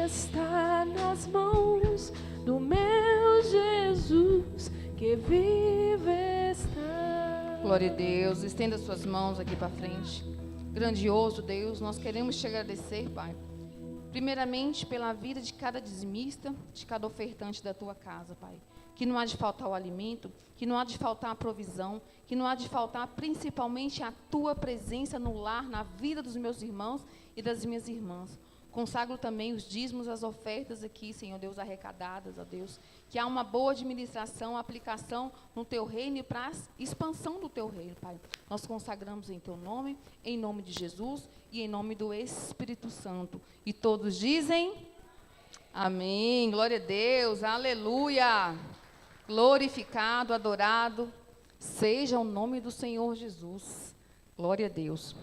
está nas mãos do meu Jesus que vive está. Glória a Deus. Estenda suas mãos aqui para frente. Grandioso Deus, nós queremos te agradecer, Pai. Primeiramente pela vida de cada dizimista, de cada ofertante da tua casa, Pai. Que não há de faltar o alimento, que não há de faltar a provisão, que não há de faltar principalmente a tua presença no lar, na vida dos meus irmãos e das minhas irmãs. Consagro também os dízimos, as ofertas aqui, Senhor Deus, arrecadadas, ó Deus. Que há uma boa administração, aplicação no teu reino e para a expansão do teu reino, Pai. Nós consagramos em teu nome, em nome de Jesus e em nome do Espírito Santo. E todos dizem, amém, glória a Deus, aleluia. Glorificado, adorado, seja o nome do Senhor Jesus. Glória a Deus.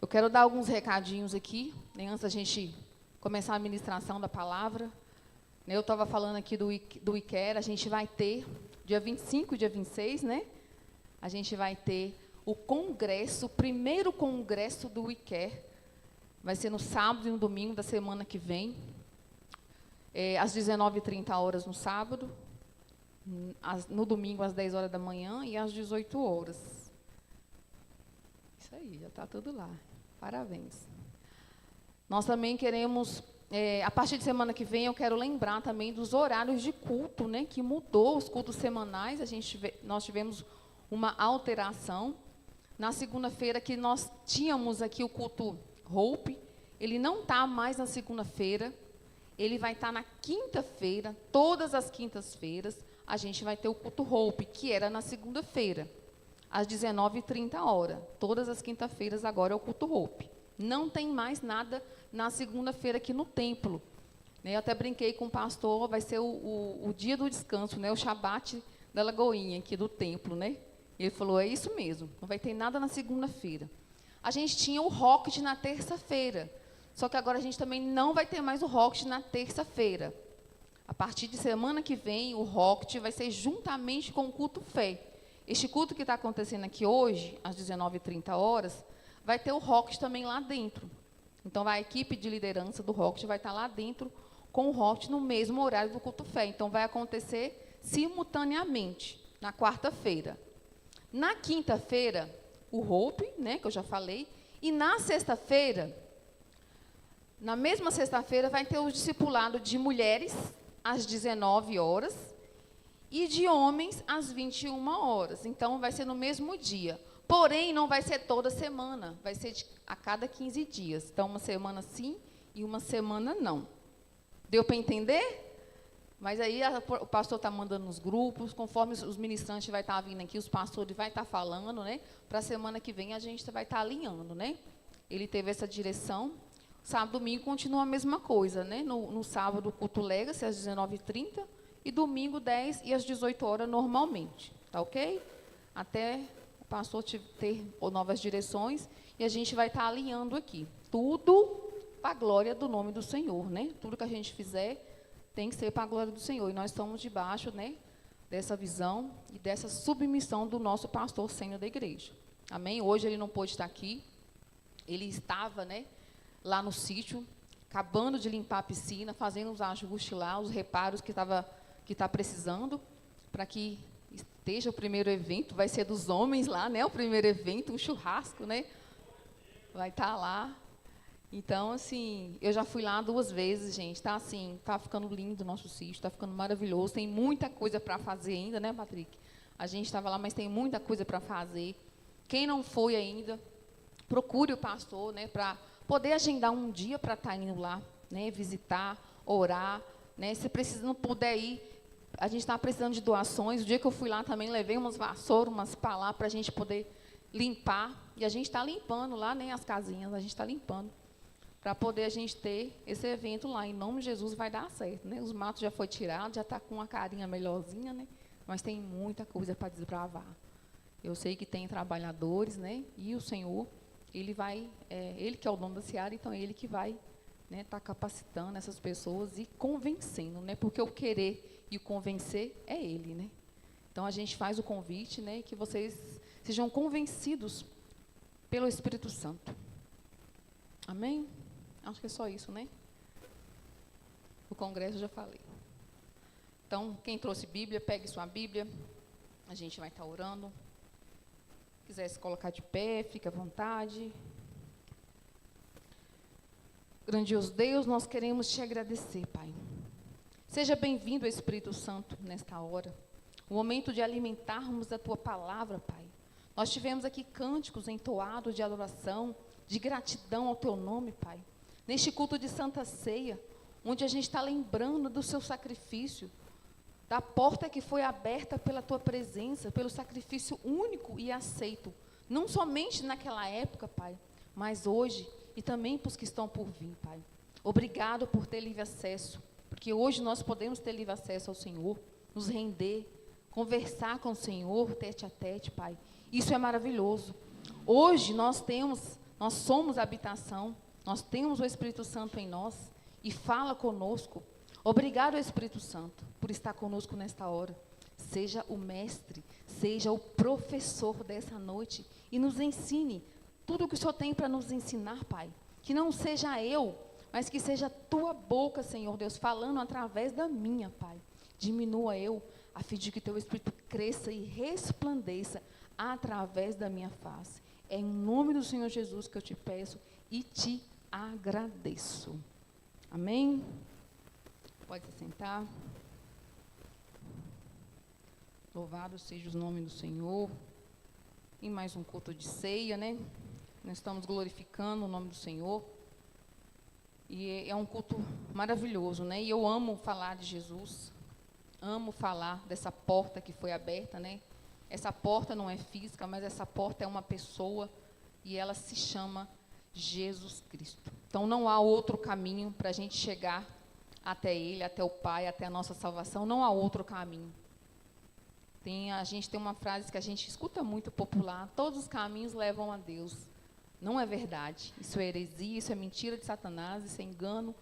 Eu quero dar alguns recadinhos aqui, né, antes da gente começar a ministração da palavra. Eu estava falando aqui do IQER, a gente vai ter, dia 25 e dia 26, né? A gente vai ter o congresso, o primeiro congresso do IQER. Vai ser no sábado e no domingo da semana que vem. Às 19h30 no sábado, no domingo às 10 horas da manhã e às 18 horas. Isso aí, já está tudo lá. Parabéns. Nós também queremos, a partir de semana que vem, eu quero lembrar também dos horários de culto, né, que mudou os cultos semanais. Nós tivemos uma alteração. Na segunda-feira que nós tínhamos aqui o culto Hope, ele não está mais na segunda-feira, ele vai estar na quinta-feira, todas as quintas-feiras, a gente vai ter o culto Hope, que era na segunda-feira, às 19h30. Todas as quinta-feiras agora é o culto Hope. Não tem mais nada na segunda-feira aqui no templo. Eu até brinquei com o pastor, vai ser o dia do descanso, né, o Shabat da Lagoinha, aqui do templo. Né? Ele falou, é isso mesmo, não vai ter nada na segunda-feira. A gente tinha o Rocket na terça-feira, só que agora a gente também não vai ter mais o Rocket na terça-feira. A partir de semana que vem, o Rocket vai ser juntamente com o culto Fé. Este culto que está acontecendo aqui hoje, às 19h30, vai ter o Rocket também lá dentro. Então, a equipe de liderança do Rocket vai estar lá dentro com o Rocket no mesmo horário do culto Fé. Então, vai acontecer simultaneamente, na quarta-feira. Na quinta-feira, o Hope, né, que eu já falei, e na sexta-feira, na mesma sexta-feira, vai ter o discipulado de mulheres, às 19 horas, e de homens, às 21 horas. Então, vai ser no mesmo dia. Porém, não vai ser toda semana, vai ser a cada 15 dias. Então, uma semana sim e uma semana não. Deu para entender? Mas aí o pastor está mandando nos grupos, conforme os ministrantes vai estar vindo aqui, os pastores vai estar falando, né? Para a semana que vem a gente vai estar alinhando, né? Ele teve essa direção. Sábado e domingo continua a mesma coisa, né? No sábado, o culto Legacy, às 19h30, e domingo, 10 e às 18 horas, normalmente. Tá ok? Até o pastor ter novas direções, e a gente vai estar alinhando aqui. Tudo para a glória do nome do Senhor, né? Tudo que a gente fizer tem que ser para a glória do Senhor. E nós estamos debaixo, né, dessa visão e dessa submissão do nosso pastor sênior da igreja. Amém? Hoje ele não pôde estar aqui. Ele estava, né, lá no sítio, acabando de limpar a piscina, fazendo os ajustes lá, os reparos que está precisando, para que esteja o primeiro evento. Vai ser dos homens lá, né, o primeiro evento, um churrasco, né? Vai estar lá. Então, assim, eu já fui lá 2 vezes, gente, tá assim, tá ficando lindo o nosso sítio, tá ficando maravilhoso, tem muita coisa para fazer ainda, né, Patrick? A gente estava lá, mas tem muita coisa para fazer. Quem não foi ainda, procure o pastor, né, para poder agendar um dia para estar indo lá, né, visitar, orar, né, se precisa, não puder ir, a gente está precisando de doações. O dia que eu fui lá também, levei umas vassouras, umas pá lá, para a gente poder limpar, e a gente está limpando lá, né, as casinhas, a gente está limpando, para poder a gente ter esse evento lá. Em nome de Jesus vai dar certo, né? Os matos já foi tirado, já está com uma carinha melhorzinha, né? Mas tem muita coisa para desbravar. Eu sei que tem trabalhadores, né? E o Senhor, Ele vai, Ele que é o dono da seara, então é Ele que vai, né, tá capacitando essas pessoas e convencendo, né? Porque o querer e o convencer é Ele, né? Então a gente faz o convite, né? Que vocês sejam convencidos pelo Espírito Santo. Amém? Acho que é só isso, né? O congresso eu já falei. Então, quem trouxe Bíblia, pegue sua Bíblia. A gente vai estar orando. Se quiser se colocar de pé, fique à vontade. Grandioso Deus, nós queremos te agradecer, Pai. Seja bem-vindo, Espírito Santo, nesta hora. O momento de alimentarmos a Tua palavra, Pai. Nós tivemos aqui cânticos entoados de adoração, de gratidão ao Teu nome, Pai. Neste culto de Santa Ceia, onde a gente está lembrando do Seu sacrifício, da porta que foi aberta pela Tua presença, pelo sacrifício único e aceito, não somente naquela época, Pai, mas hoje e também para os que estão por vir, Pai. Obrigado por ter livre acesso, porque hoje nós podemos ter livre acesso ao Senhor, nos render, conversar com o Senhor, tete a tete, Pai. Isso é maravilhoso. Hoje nós somos habitação, nós temos o Espírito Santo em nós e fala conosco. Obrigado, Espírito Santo, por estar conosco nesta hora. Seja o mestre, seja o professor dessa noite e nos ensine tudo o que o Senhor tem para nos ensinar, Pai. Que não seja eu, mas que seja a Tua boca, Senhor Deus, falando através da minha, Pai. Diminua eu, a fim de que Teu Espírito cresça e resplandeça através da minha face. É em nome do Senhor Jesus que eu te peço e te agradeço. Amém? Pode se sentar. Louvado seja o nome do Senhor. Em mais um culto de ceia, né? Nós estamos glorificando o nome do Senhor. E é um culto maravilhoso, né? E eu amo falar de Jesus. Amo falar dessa porta que foi aberta, né? Essa porta não é física, mas essa porta é uma pessoa e ela se chama Jesus Cristo. Então não há outro caminho para a gente chegar até Ele, até o Pai, até a nossa salvação. Não há outro caminho. A gente tem uma frase que a gente escuta muito popular: todos os caminhos levam a Deus. Não é verdade. Isso é heresia, isso é mentira de Satanás, isso é engano.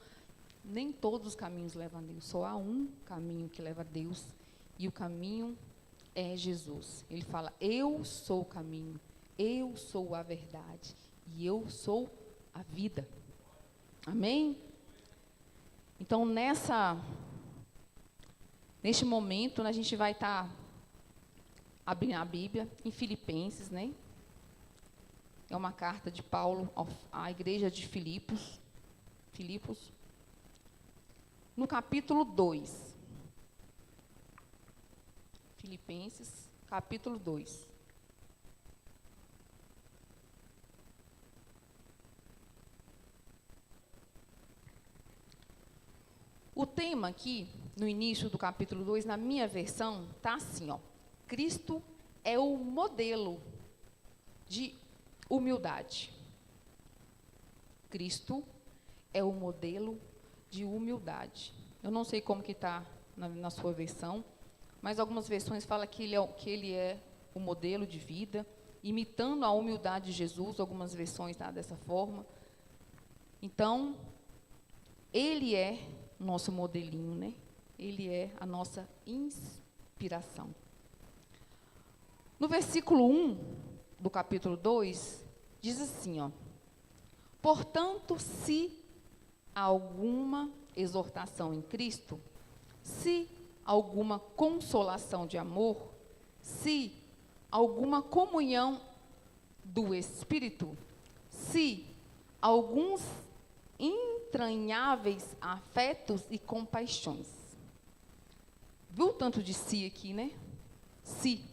Nem todos os caminhos levam a Deus. Só há um caminho que leva a Deus. E o caminho é Jesus. Ele fala: eu sou o caminho, eu sou a verdade e eu sou a vida. Amém? Então, neste momento, a gente vai estar abrindo a Bíblia em Filipenses, né? É uma carta de Paulo à igreja de Filipos, no capítulo 2. Filipenses, capítulo 2. O tema aqui, no início do capítulo 2, na minha versão, está assim, ó: Cristo é o modelo de humildade. Cristo é o modelo de humildade. Eu não sei como que está na sua versão, mas algumas versões falam que ele é o modelo de vida, imitando a humildade de Jesus. Algumas versões tá dessa forma. Então, Ele é o nosso modelinho, né? Ele é a nossa inspiração. No versículo 1 do capítulo 2, diz assim, ó: portanto, se há alguma exortação em Cristo, se alguma consolação de amor, se alguma comunhão do Espírito, se alguns entranháveis afetos e compaixões. Viu o tanto de si aqui, né? Si.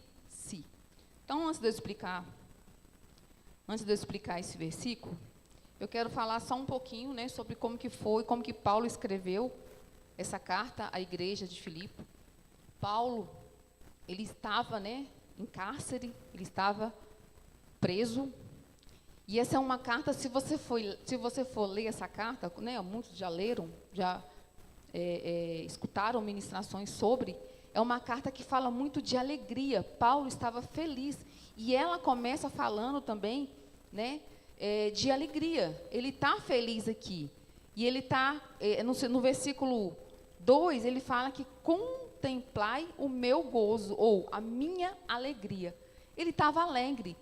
Então, antes de eu explicar esse versículo, eu quero falar só um pouquinho, né, sobre como que Paulo escreveu essa carta à igreja de Filipe. Paulo, ele estava, né, em cárcere, ele estava preso. E essa é uma carta, se você for ler essa carta, né, muitos já leram, já escutaram ministrações sobre, é uma carta que fala muito de alegria. Paulo estava feliz. E ela começa falando também, né, de alegria. Ele está feliz aqui. E ele está, no versículo 2, ele fala que contemplai o meu gozo, ou a minha alegria. Ele estava alegre.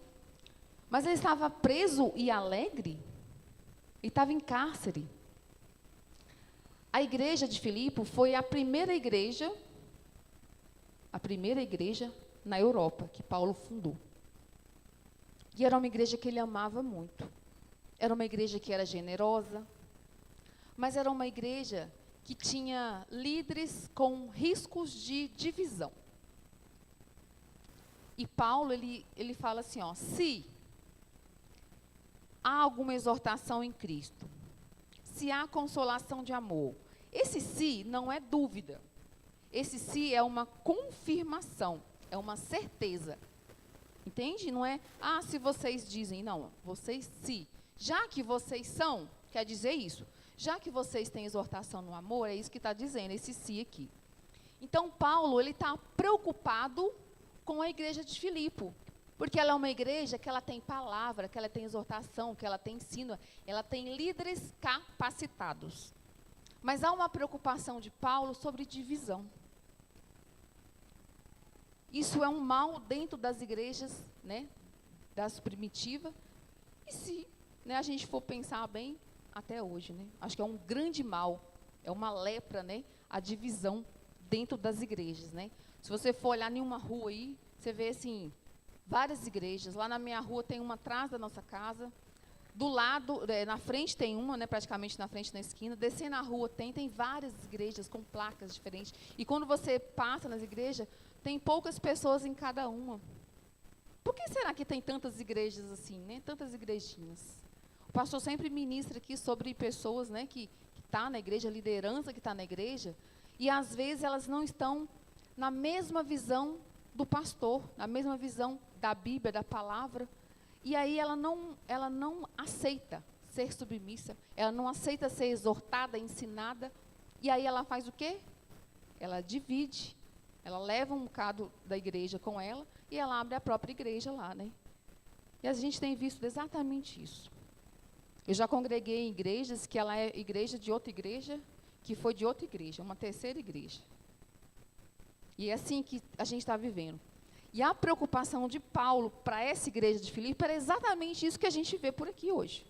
Mas ele estava preso e alegre? Ele estava em cárcere. A igreja de Filipe foi a primeira igreja na Europa que Paulo fundou. E era uma igreja que ele amava muito. Era uma igreja que era generosa, mas era uma igreja que tinha líderes com riscos de divisão. E Paulo, ele fala assim, ó, se há alguma exortação em Cristo, se há consolação de amor, esse se não é dúvida, esse se é uma confirmação, é uma certeza. Entende? Não é, se vocês dizem, não, vocês se. Já que vocês são, quer dizer isso. Já que vocês têm exortação no amor, é isso que está dizendo, esse se aqui. Então, Paulo, ele está preocupado com a igreja de Filipe, porque ela é uma igreja que ela tem palavra, que ela tem exortação, que ela tem ensino, ela tem líderes capacitados. Mas há uma preocupação de Paulo sobre divisão. Isso é um mal dentro das igrejas, né, das primitivas. E se, né, a gente for pensar bem, até hoje, né, acho que é um grande mal, é uma lepra, né, a divisão dentro das igrejas, né. Se você for olhar em uma rua aí, você vê assim, várias igrejas. Lá na minha rua tem uma atrás da nossa casa. Do lado, na frente tem uma, né, praticamente na frente, na esquina. Descer na rua tem várias igrejas com placas diferentes. E quando você passa nas igrejas, tem poucas pessoas em cada uma. Por que será que tem tantas igrejas assim, né? Tantas igrejinhas? O pastor sempre ministra aqui sobre pessoas, né, que estão na igreja, liderança que está na igreja, e às vezes elas não estão na mesma visão do pastor, na mesma visão da Bíblia, da palavra. E aí ela não aceita ser submissa, ela não aceita ser exortada, ensinada. E aí ela faz o quê? Ela divide, ela leva um bocado da igreja com ela e ela abre a própria igreja lá, né? E a gente tem visto exatamente isso. Eu já congreguei em igrejas que ela é igreja de outra igreja, que foi de outra igreja, uma terceira igreja. E é assim que a gente está vivendo. E a preocupação de Paulo para essa igreja de Filipe era exatamente isso que a gente vê por aqui hoje.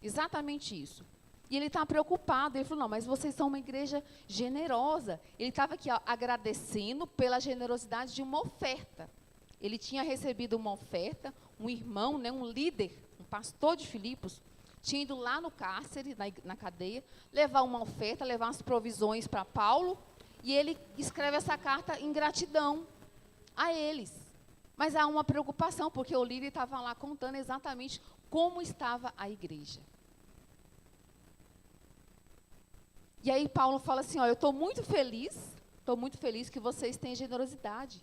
Exatamente isso. E ele está preocupado, ele falou, não, mas vocês são uma igreja generosa. Ele estava aqui agradecendo pela generosidade de uma oferta. Ele tinha recebido uma oferta, um irmão, né, um líder, um pastor de Filipos, tinha ido lá no cárcere, na cadeia, levar uma oferta, levar as provisões para Paulo, e ele escreve essa carta em gratidão a eles. Mas há uma preocupação, porque o líder estava lá contando exatamente como estava a igreja. E aí Paulo fala assim, eu estou muito feliz que vocês têm generosidade.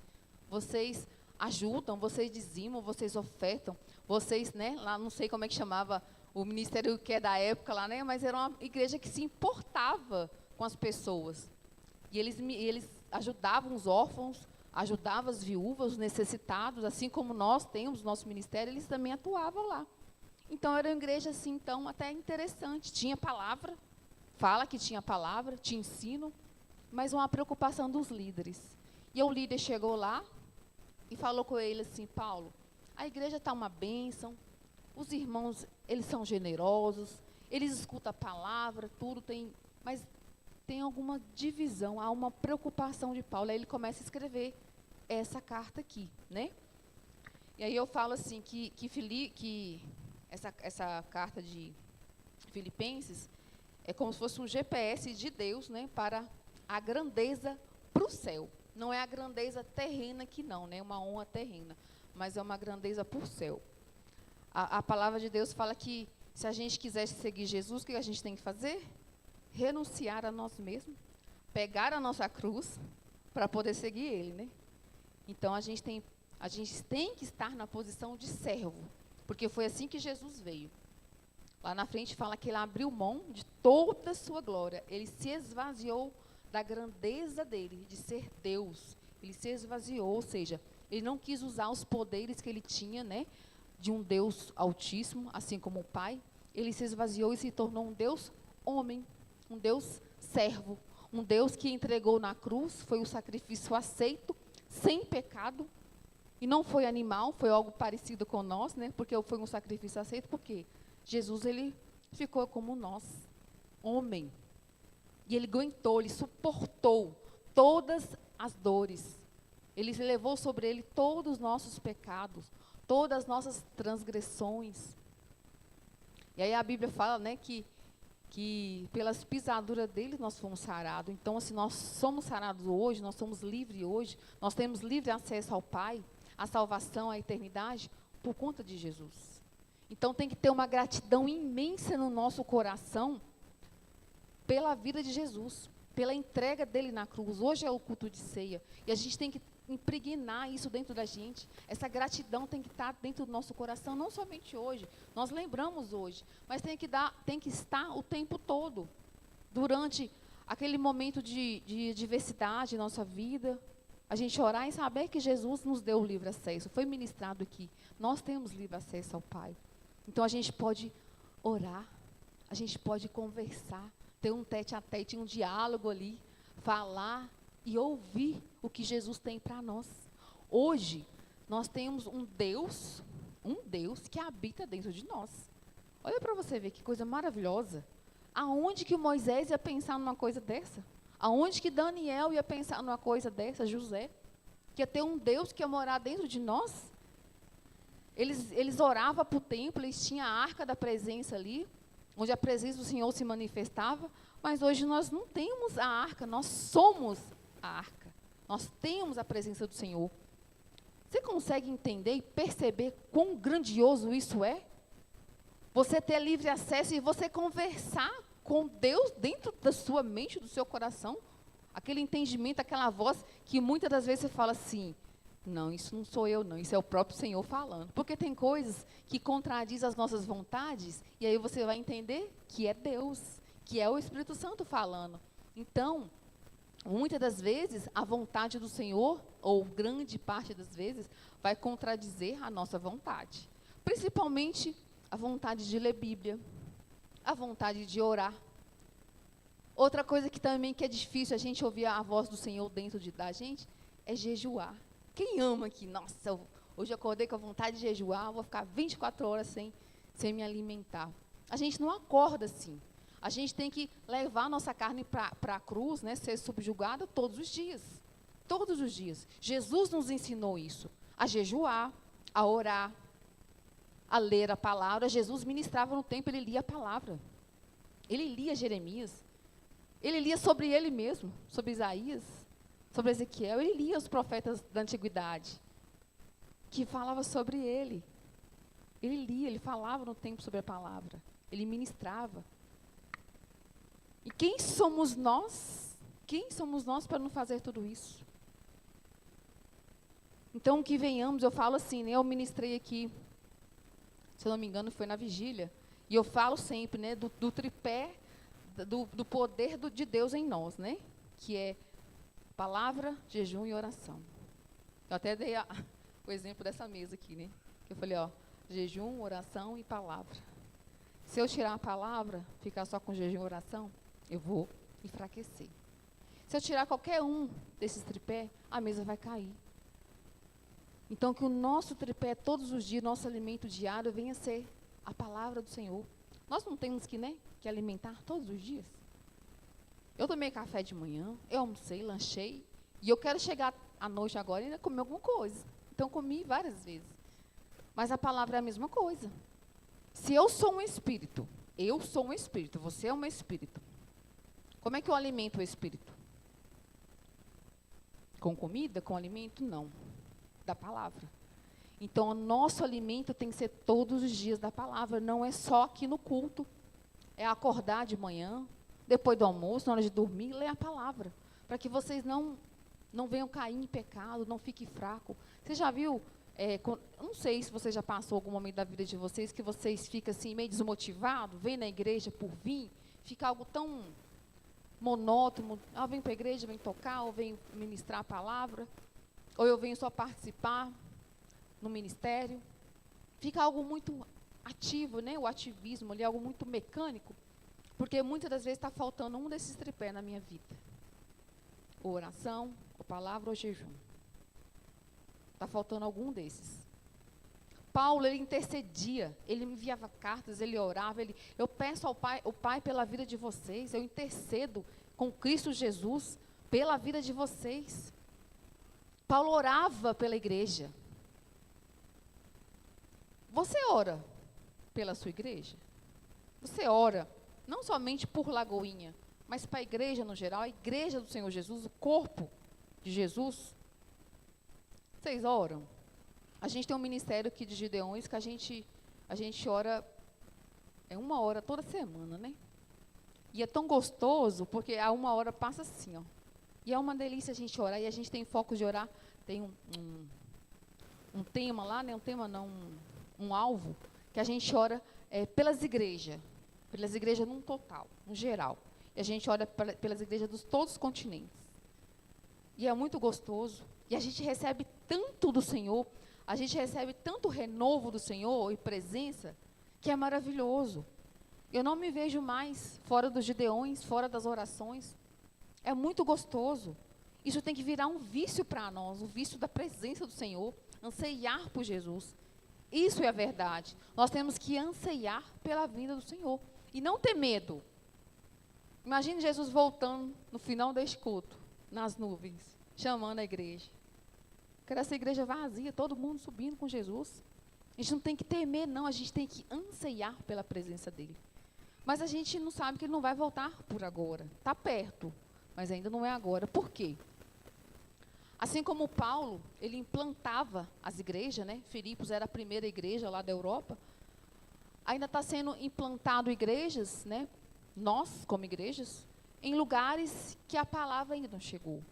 Vocês ajudam, vocês dizimam, vocês ofertam, vocês, né, lá não sei como é que chamava o ministério que é da época lá, né, mas era uma igreja que se importava com as pessoas. E eles ajudavam os órfãos, ajudavam as viúvas, os necessitados, assim como nós temos nosso ministério, eles também atuavam lá. Então, era uma igreja, assim, então, até interessante. Tinha palavra, fala que tinha palavra, tinha ensino, mas uma preocupação dos líderes. E o líder chegou lá e falou com ele assim, Paulo, a igreja está uma bênção, os irmãos, eles são generosos, eles escutam a palavra, tudo tem, mas tem alguma divisão, há uma preocupação de Paulo. Aí ele começa a escrever essa carta aqui, né? E aí eu falo assim, que essa carta de Filipenses é como se fosse um GPS de Deus, né, para a grandeza para o céu. Não é a grandeza terrena aqui não, né, uma honra terrena, mas é uma grandeza para o céu. A palavra de Deus fala que se a gente quisesse seguir Jesus, o que a gente tem que fazer? Renunciar a nós mesmos, pegar a nossa cruz para poder seguir Ele, né? Então, a gente tem que estar na posição de servo, porque foi assim que Jesus veio. Lá na frente fala que Ele abriu mão de toda a sua glória. Ele se esvaziou da grandeza dEle, de ser Deus. Ele se esvaziou, ou seja, Ele não quis usar os poderes que Ele tinha, né, de um Deus altíssimo, assim como o Pai. Ele se esvaziou e se tornou um Deus homem, um Deus servo, um Deus que entregou na cruz, foi o sacrifício aceito, sem pecado, E não foi animal, foi algo parecido com nós, né? Porque foi um sacrifício aceito, porque Jesus, ele ficou como nós, homem. E ele aguentou, ele suportou todas as dores. Ele levou sobre ele todos os nossos pecados, todas as nossas transgressões. E aí a Bíblia fala, né, que pelas pisaduras dele nós fomos sarados. Então, assim, nós somos sarados hoje, nós somos livres hoje, nós temos livre acesso ao Pai, à salvação, à eternidade, por conta de Jesus. Então, tem que ter uma gratidão imensa no nosso coração pela vida de Jesus, pela entrega dele na cruz. Hoje é o culto de ceia, e a gente tem que impregnar isso dentro da gente. Essa gratidão tem que estar dentro do nosso coração, não somente hoje, nós lembramos hoje, mas tem que estar o tempo todo, durante aquele momento de diversidade na nossa vida, a gente orar e saber que Jesus nos deu o livre acesso, foi ministrado aqui, nós temos livre acesso ao Pai. Então a gente pode orar, a gente pode conversar, ter um tete-a-tete, um diálogo ali, falar e ouvir o que Jesus tem para nós. Hoje, nós temos um Deus que habita dentro de nós. Olha para você ver que coisa maravilhosa. Aonde que Moisés ia pensar numa coisa dessa? Aonde que Daniel ia pensar numa coisa dessa? José? Que ia ter um Deus que ia morar dentro de nós? Eles oravam para o templo, eles tinham a arca da presença ali, onde a presença do Senhor se manifestava, mas hoje nós não temos a arca, nós somos a arca. Nós temos a presença do Senhor. Você consegue entender e perceber quão grandioso isso é? Você ter livre acesso e você conversar com Deus dentro da sua mente, do seu coração. Aquele entendimento, aquela voz que muitas das vezes você fala assim, não, isso não sou eu não, isso é o próprio Senhor falando. Porque tem coisas que contradizem as nossas vontades, e aí você vai entender que é Deus, que é o Espírito Santo falando. Então, muitas das vezes, a vontade do Senhor, ou grande parte das vezes, vai contradizer a nossa vontade. Principalmente a vontade de ler Bíblia, a vontade de orar. Outra coisa que também que é difícil a gente ouvir a voz do Senhor dentro da gente, é jejuar. Quem ama aqui? Nossa, hoje eu acordei com a vontade de jejuar, vou ficar 24 horas sem me alimentar. A gente não acorda assim. A gente tem que levar a nossa carne para a cruz, né, ser subjugada todos os dias. Todos os dias. Jesus nos ensinou isso. A jejuar, a orar, a ler a palavra. Jesus ministrava no templo, ele lia a palavra. Ele lia Jeremias. Ele lia sobre ele mesmo, sobre Isaías, sobre Ezequiel. Ele lia os profetas da antiguidade, que falavam sobre ele. Ele lia, ele falava no templo sobre a palavra. Ele ministrava. E quem somos nós? Quem somos nós para não fazer tudo isso? Então, que venhamos, eu falo assim, né, eu ministrei aqui, se eu não me engano, foi na vigília, e eu falo sempre, né, do tripé, do poder de Deus em nós, né, que é palavra, jejum e oração. Eu até dei o exemplo dessa mesa aqui, né, que eu falei, ó, jejum, oração e palavra. Se eu tirar a palavra, ficar só com jejum e oração, eu vou enfraquecer. Se eu tirar qualquer um desses tripé, a mesa vai cair. Então, que o nosso tripé, todos os dias, nosso alimento diário, venha a ser a palavra do Senhor. Nós não temos que alimentar todos os dias? Eu tomei café de manhã, eu almocei, lanchei, e eu quero chegar à noite agora e ainda comer alguma coisa. Então, comi várias vezes. Mas a palavra é a mesma coisa. Se eu sou um espírito, você é um espírito. Como é que eu alimento o espírito? Com comida? Com alimento? Não. Da palavra. Então, o nosso alimento tem que ser todos os dias da palavra, não é só aqui no culto. É acordar de manhã, depois do almoço, na hora de dormir, ler a palavra, para que vocês não venham cair em pecado, não fiquem fracos. Você já viu, não sei se você já passou algum momento da vida de vocês, que vocês ficam assim, meio desmotivados, vêm na igreja por vir, fica algo tão monótono, eu venho para a igreja, venho tocar, ou venho ministrar a palavra, ou eu venho só participar no ministério. Fica algo muito ativo, né? O ativismo ali, algo muito mecânico, porque muitas das vezes está faltando um desses tripés na minha vida. Ou oração, ou palavra, ou jejum. Está faltando algum desses. Paulo, ele intercedia, ele enviava cartas, ele orava, eu peço ao Pai pela vida de vocês, eu intercedo com Cristo Jesus pela vida de vocês. Paulo orava pela igreja. Você ora pela sua igreja? Você ora não somente por Lagoinha, mas para a igreja no geral, a igreja do Senhor Jesus, o corpo de Jesus? Vocês oram? A gente tem um ministério aqui de Gideões que a gente ora, 1 hora toda semana, né? E é tão gostoso, porque a 1 hora passa assim, ó. E é uma delícia a gente orar, e a gente tem foco de orar, tem um tema lá, né? Um tema não, um alvo, que a gente ora pelas igrejas num total, no geral. E a gente ora pelas igrejas de todos os continentes. E é muito gostoso, e a gente recebe tanto do Senhor, a gente recebe tanto renovo do Senhor e presença, que é maravilhoso. Eu não me vejo mais fora dos Gideões, fora das orações. É muito gostoso. Isso tem que virar um vício para nós, o vício da presença do Senhor, anseiar por Jesus. Isso é a verdade. Nós temos que anseiar pela vinda do Senhor e não ter medo. Imagine Jesus voltando no final deste culto, nas nuvens, chamando a igreja. Quero essa igreja vazia, todo mundo subindo com Jesus. A gente não tem que temer, não, a gente tem que anseiar pela presença dele. Mas a gente não sabe que ele não vai voltar por agora. Está perto, mas ainda não é agora. Por quê? Assim como Paulo, ele implantava as igrejas, né? Filipos era a primeira igreja lá da Europa. Ainda está sendo implantado igrejas, né? Nós, como igrejas, em lugares que a palavra ainda não chegou.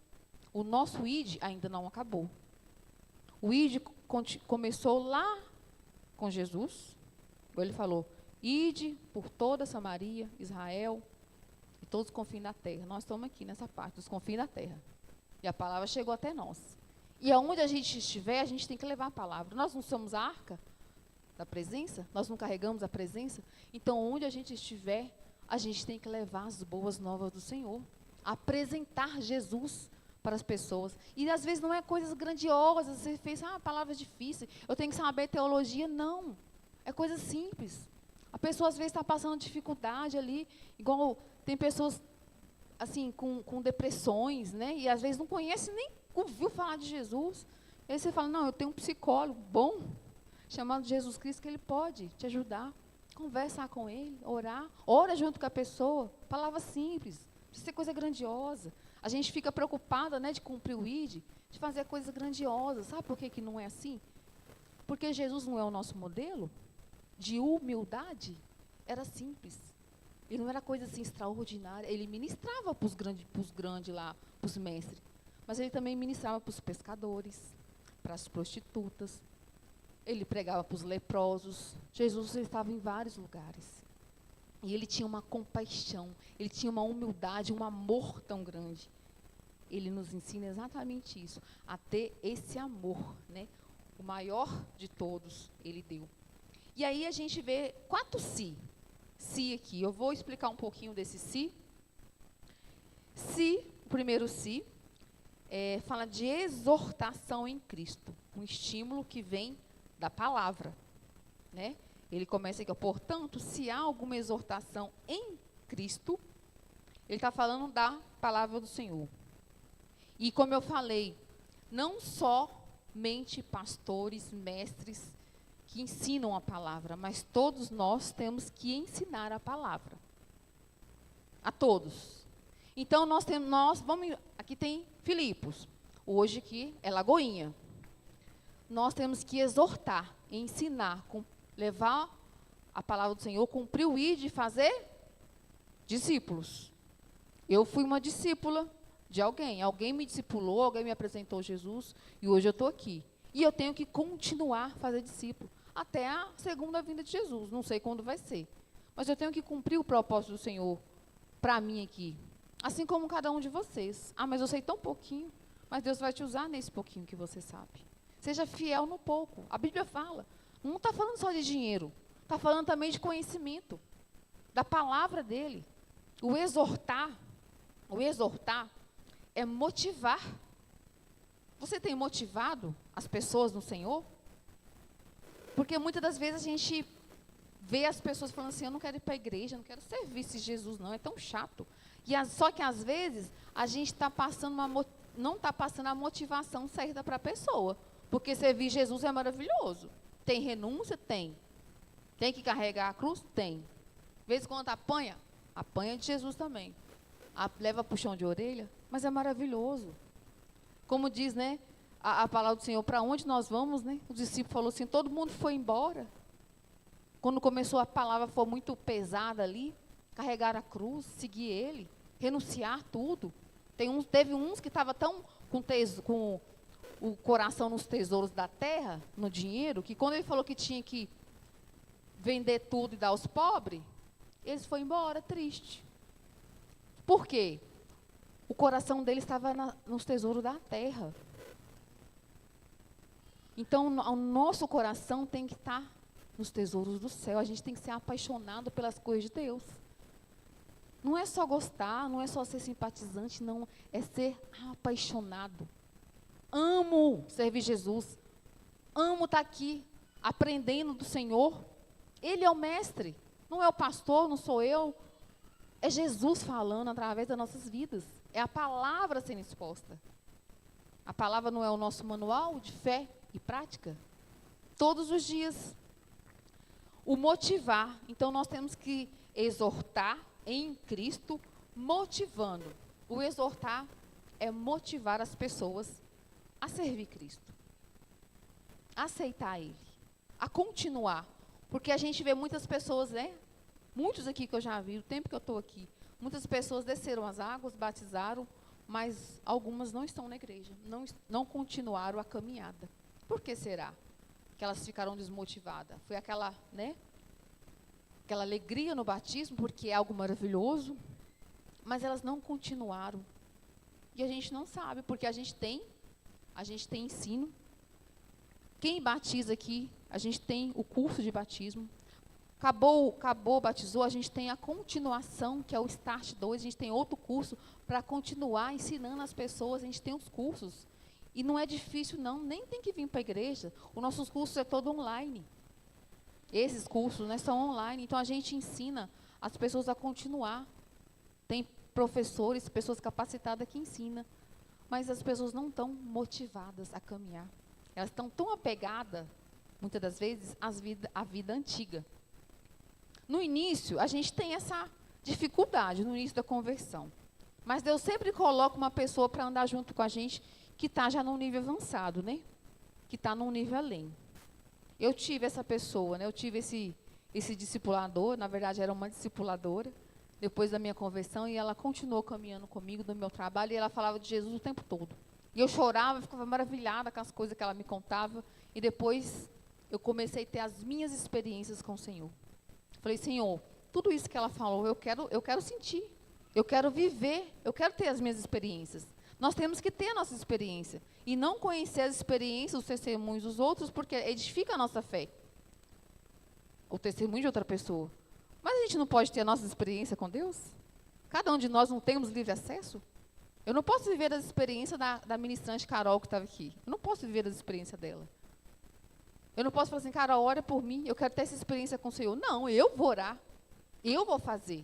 O nosso ID ainda não acabou. O ID começou lá com Jesus. Ele falou, ide por toda Samaria, Israel e todos os confins da terra. Nós estamos aqui nessa parte, dos confins da terra. E a palavra chegou até nós. E aonde a gente estiver, a gente tem que levar a palavra. Nós não somos a arca da presença? Nós não carregamos a presença? Então, onde a gente estiver, a gente tem que levar as boas novas do Senhor. Apresentar Jesus para as pessoas. E às vezes não é coisas grandiosas, você fez, palavras difíceis, eu tenho que saber teologia. Não, é coisa simples. A pessoa às vezes está passando dificuldade ali, igual tem pessoas assim, com depressões, né? E às vezes não conhece, nem ouviu falar de Jesus. Aí você fala, não, eu tenho um psicólogo bom, chamado Jesus Cristo, que ele pode te ajudar. Conversar com ele, orar, ora junto com a pessoa, palavra simples, não precisa ser coisa grandiosa. A gente fica preocupada, né, de cumprir o ID, de fazer coisas grandiosas. Sabe por que não é assim? Porque Jesus não é o nosso modelo de humildade. Era simples. Ele não era coisa assim extraordinária. Ele ministrava para os grandes lá, para os mestres. Mas ele também ministrava para os pescadores, para as prostitutas. Ele pregava para os leprosos. Jesus estava em vários lugares. E ele tinha uma compaixão, ele tinha uma humildade, um amor tão grande. Ele nos ensina exatamente isso, a ter esse amor, né? O maior de todos, ele deu. E aí a gente vê 4 si. Si aqui, eu vou explicar um pouquinho desse si. Si, o primeiro si, fala de exortação em Cristo. Um estímulo que vem da palavra, né? Ele começa aqui, portanto, se há alguma exortação em Cristo, ele está falando da palavra do Senhor. E como eu falei, não somente pastores, mestres que ensinam a palavra, mas todos nós temos que ensinar a palavra. A todos. Então, aqui tem Filipos, hoje aqui é Lagoinha. Nós temos que exortar, ensinar, levar a palavra do Senhor, cumprir o ID e fazer discípulos. Eu fui uma discípula de alguém. Alguém me discipulou, alguém me apresentou Jesus e hoje eu estou aqui. E eu tenho que continuar a fazer discípulo até a segunda vinda de Jesus. Não sei quando vai ser. Mas eu tenho que cumprir o propósito do Senhor para mim aqui. Assim como cada um de vocês. Mas eu sei tão pouquinho. Mas Deus vai te usar nesse pouquinho que você sabe. Seja fiel no pouco. A Bíblia fala. Não está falando só de dinheiro. Está falando também de conhecimento. Da palavra dele. O exortar é motivar. Você tem motivado as pessoas no Senhor? Porque muitas das vezes a gente vê as pessoas falando assim, eu não quero ir para a igreja, eu não quero servir esse Jesus não, é tão chato. Só que às vezes a gente não está passando a motivação certa para a pessoa. Porque servir Jesus é maravilhoso. Tem renúncia? Tem. Tem que carregar a cruz? Tem. De vez em quando apanha? Apanha de Jesus também. Leva puxão de orelha? Mas é maravilhoso. Como diz, né, a palavra do Senhor, para onde nós vamos, né? O discípulo falou assim, todo mundo foi embora. Quando começou a palavra, foi muito pesada ali, carregar a cruz, seguir ele, renunciar tudo. Teve uns que estavam tão com o coração nos tesouros da terra, no dinheiro, que quando ele falou que tinha que vender tudo e dar aos pobres, eles foram embora, triste. Por quê? O coração dele estava nos tesouros da terra. Então, o nosso coração tem que estar nos tesouros do céu. A gente tem que ser apaixonado pelas coisas de Deus. Não é só gostar, não é só ser simpatizante, não. É ser apaixonado. Amo servir Jesus. Amo estar aqui, aprendendo do Senhor. Ele é o mestre. Não é o pastor, não sou eu. É Jesus falando através das nossas vidas. É a palavra sendo exposta. A palavra não é o nosso manual de fé e prática? Todos os dias. O motivar. Então, nós temos que exortar em Cristo, motivando. O exortar é motivar as pessoas a servir Cristo. A aceitar Ele. A continuar. Porque a gente vê muitas pessoas, né? Muitos aqui que eu já vi, o tempo que eu estou aqui, muitas pessoas desceram as águas, batizaram, mas algumas não estão na igreja, não continuaram a caminhada. Por que será que elas ficaram desmotivadas? Foi aquela, né? Aquela alegria no batismo, porque é algo maravilhoso, mas elas não continuaram. E a gente não sabe, porque a gente tem ensino. Quem batiza aqui, a gente tem o curso de batismo. Acabou, batizou, a gente tem a continuação, que é o Start 2, a gente tem outro curso para continuar ensinando as pessoas, a gente tem os cursos. E não é difícil não, nem tem que vir para a igreja. Os nossos cursos é todo online. Esses cursos, né, são online, então a gente ensina as pessoas a continuar. Tem professores, pessoas capacitadas que ensinam, mas as pessoas não estão motivadas a caminhar. Elas estão tão apegadas, muitas das vezes, à vida antiga. No início, a gente tem essa dificuldade, no início da conversão. Mas Deus sempre coloca uma pessoa para andar junto com a gente que está já num nível avançado, né? Que está num nível além. Eu tive essa pessoa, né? Eu tive esse discipulador, na verdade era uma discipuladora, depois da minha conversão, e ela continuou caminhando comigo no meu trabalho, e ela falava de Jesus o tempo todo. E eu chorava, ficava maravilhada com as coisas que ela me contava, e depois eu comecei a ter as minhas experiências com o Senhor. Falei, Senhor, tudo isso que ela falou, eu quero sentir, eu quero viver, eu quero ter as minhas experiências. Nós temos que ter a nossa experiência. E não conhecer as experiências, os testemunhos dos outros, porque edifica a nossa fé. O testemunho de outra pessoa. Mas a gente não pode ter a nossa experiência com Deus? Cada um de nós não temos livre acesso? Eu não posso viver as experiências da ministrante Carol que estava aqui. Eu não posso viver as experiências dela. Eu não posso falar assim, Carol, ora por mim, eu quero ter essa experiência com o Senhor. Não, eu vou orar. Eu vou fazer.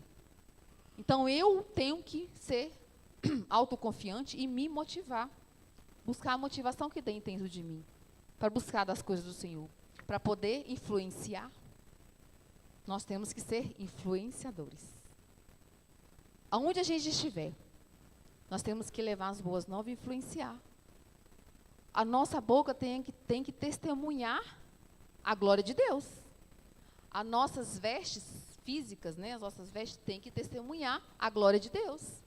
Então, eu tenho que ser autoconfiante e me motivar. Buscar a motivação que tem dentro de mim. Para buscar das coisas do Senhor. Para poder influenciar. Nós temos que ser influenciadores. Aonde a gente estiver, nós temos que levar as boas novas e influenciar. A nossa boca tem que testemunhar a glória de Deus. As nossas vestes físicas, né, as nossas vestes têm que testemunhar a glória de Deus.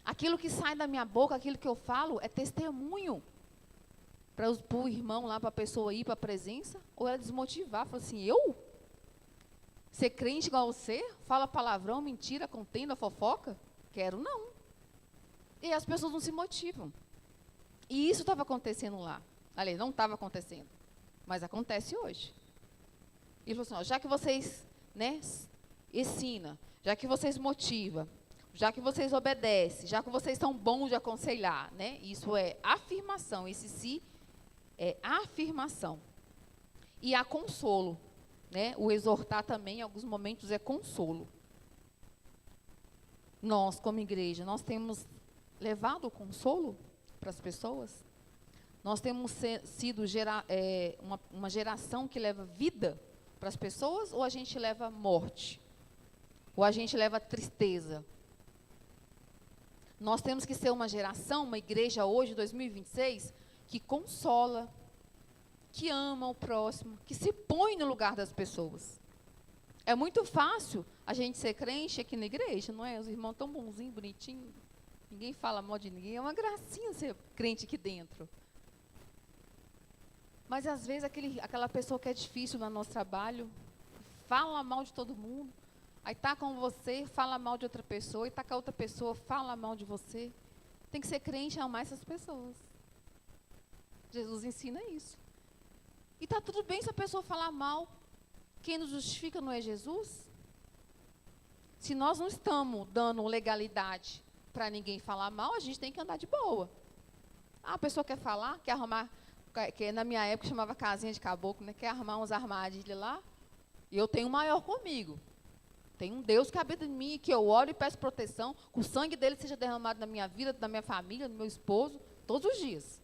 Aquilo que sai da minha boca, aquilo que eu falo, é testemunho. Para o irmão lá, para a pessoa ir para a presença, ou ela desmotivar, falar assim, eu? Ser crente igual você? Fala palavrão, mentira, contenda, fofoca? Quero não. E as pessoas não se motivam. E isso estava acontecendo lá. Aliás, não estava acontecendo, mas acontece hoje. Ele falou assim, ó, já que vocês, né, ensinam, já que vocês motivam, já que vocês obedecem, já que vocês são bons de aconselhar, né? Isso é afirmação, esse se é afirmação. E há consolo, né? O exortar também, em alguns momentos, é consolo. Nós, como igreja, nós temos levado o consolo para as pessoas? Nós temos sido uma geração que leva vida para as pessoas, ou a gente leva morte? Ou a gente leva tristeza? Nós temos que ser uma geração, uma igreja hoje, 2026, que consola, que ama o próximo, que se põe no lugar das pessoas. É muito fácil a gente ser crente aqui na igreja, não é? Os irmãos tão bonzinhos, bonitinhos, ninguém fala mal de ninguém, é uma gracinha ser crente aqui dentro. Mas às vezes aquela pessoa que é difícil no nosso trabalho, fala mal de todo mundo, aí está com você, fala mal de outra pessoa, e está com a outra pessoa, fala mal de você. Tem que ser crente e amar essas pessoas. Jesus ensina isso. E está tudo bem se a pessoa falar mal. Quem nos justifica não é Jesus? Se nós não estamos dando legalidade para ninguém falar mal, a gente tem que andar de boa. A pessoa quer falar, quer arrumar, que na minha época chamava casinha de caboclo, né? Quer arrumar uns armadilhas lá, e eu tenho o maior comigo. Tem um Deus que habita em mim, que eu oro e peço proteção, que o sangue dele seja derramado na minha vida, na minha família, no meu esposo, todos os dias.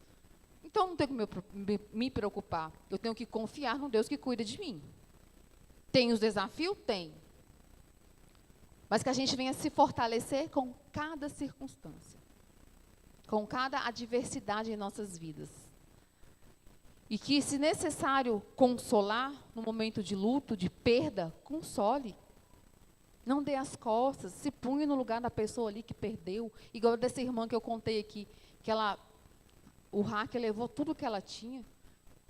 Então, não tenho que me preocupar. Eu tenho que confiar no Deus que cuida de mim. Tem os desafios? Tem. Mas que a gente venha se fortalecer com cada circunstância. Com cada adversidade em nossas vidas. E que, se necessário, consolar no momento de luto, de perda, console. Não dê as costas, se punha no lugar da pessoa ali que perdeu. Igual dessa irmã que eu contei aqui, que o hacker levou tudo que ela tinha.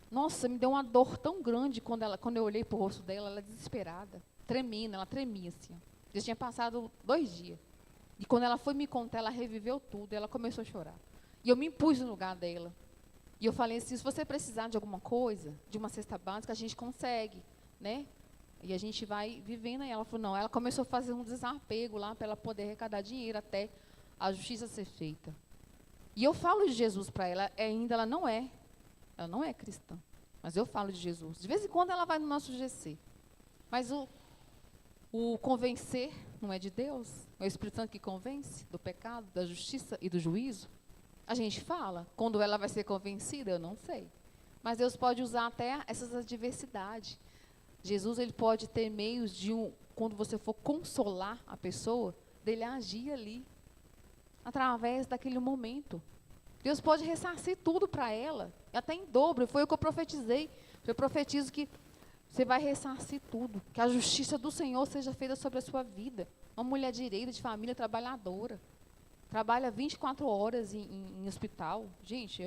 Nossa, me deu uma dor tão grande quando eu olhei para o rosto dela, ela desesperada, tremendo, ela tremia assim. Já tinha passado 2 dias. E quando ela foi me contar, ela reviveu tudo, e ela começou a chorar. E eu me impus no lugar dela. E eu falei assim, se você precisar de alguma coisa, de uma cesta básica, a gente consegue, né? E a gente vai vivendo aí. Ela falou, não, ela começou a fazer um desapego lá, para ela poder arrecadar dinheiro até a justiça ser feita. E eu falo de Jesus para ela, ainda ela não é cristã, mas eu falo de Jesus. De vez em quando ela vai no nosso GC. Mas o convencer não é de Deus, é o Espírito Santo que convence do pecado, da justiça e do juízo. A gente fala, quando ela vai ser convencida, eu não sei. Mas Deus pode usar até essas adversidades. Jesus, ele pode ter meios quando você for consolar a pessoa, dele agir ali, através daquele momento. Deus pode ressarcir tudo para ela, até em dobro. Foi o que eu profetizei. Eu profetizo que você vai ressarcir tudo, que a justiça do Senhor seja feita sobre a sua vida. Uma mulher direita, de família, trabalhadora. Trabalha 24 horas em hospital. Gente,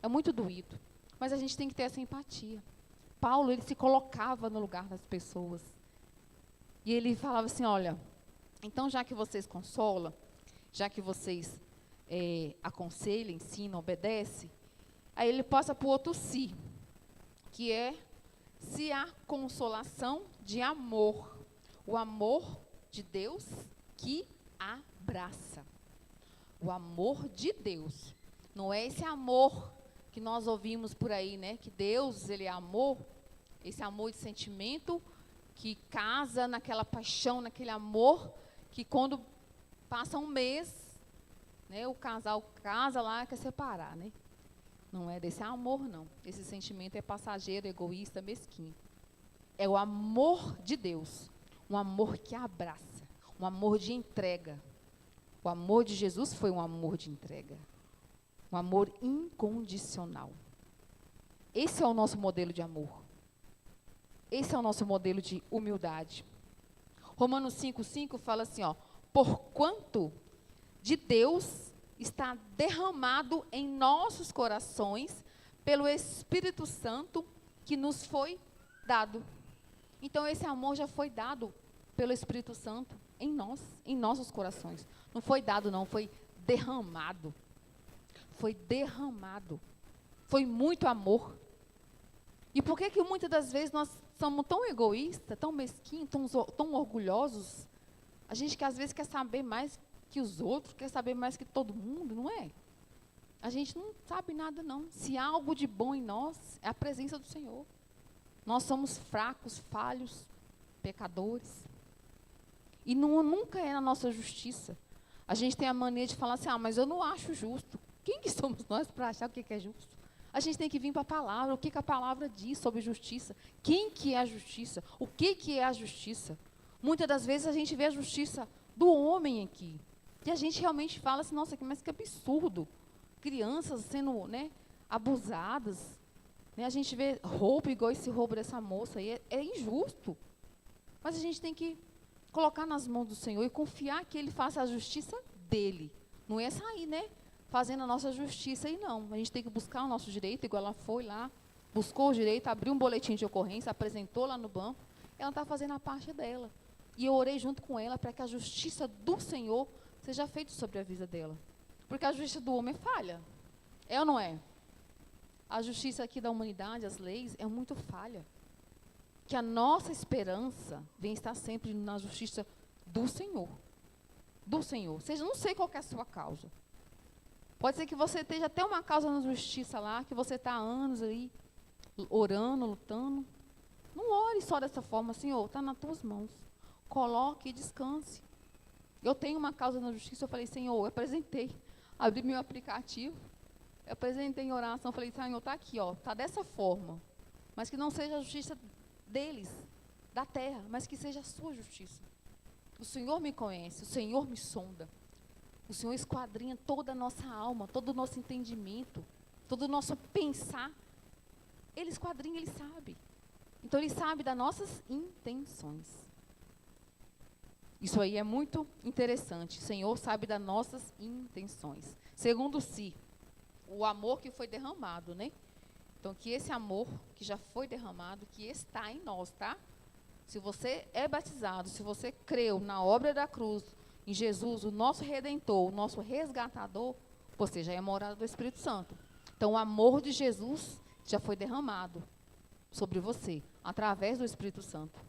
é muito doído. Mas a gente tem que ter essa empatia. Paulo, ele se colocava no lugar das pessoas. E ele falava assim, olha, então já que vocês consolam, já que vocês aconselham, ensinam, obedecem, aí ele passa para o outro si, que é se há consolação de amor. O amor de Deus que abraça. O amor de Deus. Não é esse amor que nós ouvimos por aí, né? Que Deus, ele é amor. Esse amor de sentimento que casa naquela paixão, naquele amor, que quando passa um mês, né, o casal casa lá, quer separar, né? Não é desse amor, não. Esse sentimento é passageiro, egoísta, mesquinho. É o amor de Deus. Um amor que abraça. Um amor de entrega. O amor de Jesus foi um amor de entrega. Um amor incondicional. Esse é o nosso modelo de amor. Esse é o nosso modelo de humildade. Romanos 5,5 fala assim, ó, porquanto de Deus está derramado em nossos corações pelo Espírito Santo que nos foi dado. Então, esse amor já foi dado pelo Espírito Santo em nós, em nossos corações. Não foi dado, não, foi derramado. Foi derramado. Foi muito amor. E por que muitas das vezes nós somos tão egoístas, tão mesquinhos, tão orgulhosos? A gente que às vezes quer saber mais que os outros, quer saber mais que todo mundo, não é? A gente não sabe nada, não. Se há algo de bom em nós, é a presença do Senhor. Nós somos fracos, falhos, pecadores. E nunca é na nossa justiça. A gente tem a mania de falar assim, mas eu não acho justo. Quem que somos nós para achar o que é justo? A gente tem que vir para a palavra, o que a palavra diz sobre justiça. Quem que é a justiça? O que é a justiça? Muitas das vezes a gente vê a justiça do homem aqui. E a gente realmente fala assim, nossa, mas que absurdo. Crianças sendo, abusadas. A gente vê roubo igual esse roubo dessa moça aí. É injusto. Mas a gente tem que colocar nas mãos do Senhor e confiar que Ele faça a justiça dEle. Não é sair, fazendo a nossa justiça aí, não. A gente tem que buscar o nosso direito, igual ela foi lá, buscou o direito, abriu um boletim de ocorrência, apresentou lá no banco. Ela está fazendo a parte dela. E eu orei junto com ela para que a justiça do Senhor seja feita sobre a vida dela. Porque a justiça do homem é falha. É ou não é? A justiça aqui da humanidade, as leis, é muito falha. Que a nossa esperança vem estar sempre na justiça do Senhor. Do Senhor. Ou seja, não sei qual que é a sua causa. Pode ser que você esteja até uma causa na justiça lá, que você está há anos aí, orando, lutando. Não ore só dessa forma, Senhor, está nas tuas mãos. Coloque e descanse. Eu tenho uma causa na justiça, eu falei, Senhor, eu apresentei. Abri meu aplicativo, eu apresentei em oração, falei, Senhor, está aqui, está dessa forma. Mas que não seja a justiça deles, da terra, mas que seja a sua justiça. O Senhor me conhece, o Senhor me sonda. O Senhor esquadrinha toda a nossa alma, todo o nosso entendimento, todo o nosso pensar. Ele esquadrinha, Ele sabe. Então, Ele sabe das nossas intenções. Isso aí é muito interessante. O Senhor sabe das nossas intenções. Segundo si, o amor que foi derramado, Então, que esse amor que já foi derramado, que está em nós, tá? Se você é batizado, se você creu na obra da cruz, em Jesus, o nosso Redentor, o nosso resgatador, você já é morada do Espírito Santo. Então, o amor de Jesus já foi derramado sobre você, através do Espírito Santo.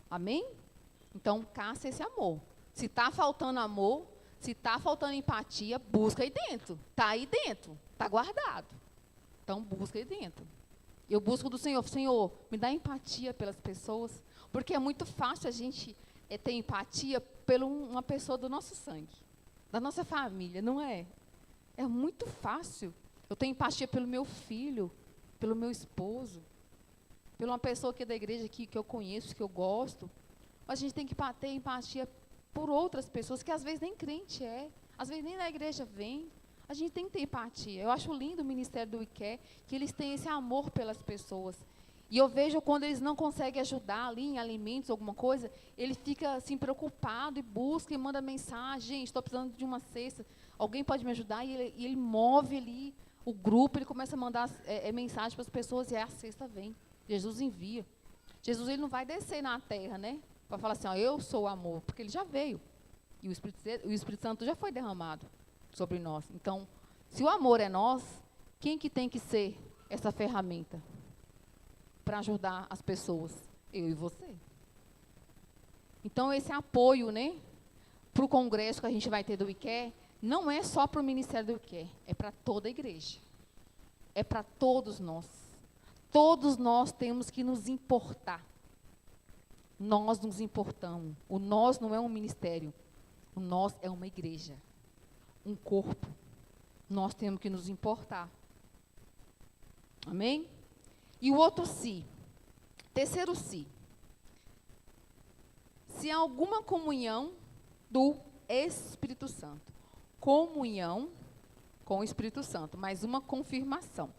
Amém? Então, caça esse amor. Se está faltando amor, se está faltando empatia, busca aí dentro. Está aí dentro, está guardado. Então, busca aí dentro. Eu busco do Senhor, Senhor, me dá empatia pelas pessoas, porque é muito fácil a gente ter empatia por uma pessoa do nosso sangue, da nossa família, não é? É muito fácil. Eu tenho empatia pelo meu filho, pelo meu esposo, por uma pessoa que é da igreja que eu conheço, que eu gosto. Mas a gente tem que ter empatia por outras pessoas que às vezes nem crente é, às vezes nem na igreja vem. A gente tem que ter empatia. Eu acho lindo o ministério do IQE, que eles têm esse amor pelas pessoas. E eu vejo quando eles não conseguem ajudar ali em alimentos, alguma coisa, ele fica assim preocupado e busca e manda mensagem, gente, estou precisando de uma cesta, alguém pode me ajudar? E ele move ali o grupo, ele começa a mandar mensagem para as pessoas e aí a cesta vem. Jesus envia. Jesus ele não vai descer na terra, para falar assim, eu sou o amor, porque ele já veio. E o Espírito Santo já foi derramado sobre nós. Então, se o amor é nós, quem que tem que ser essa ferramenta para ajudar as pessoas? Eu e você. Então, esse apoio, para o congresso que a gente vai ter do IQE, não é só para o ministério do IQE, é para toda a igreja. É para todos nós. Todos nós temos que nos importar. Nós nos importamos. O nós não é um ministério. O nós é uma igreja. Um corpo. Nós temos que nos importar. Amém? E o outro si. Terceiro si. Se há alguma comunhão do Espírito Santo. Comunhão com o Espírito Santo. Mais uma confirmação.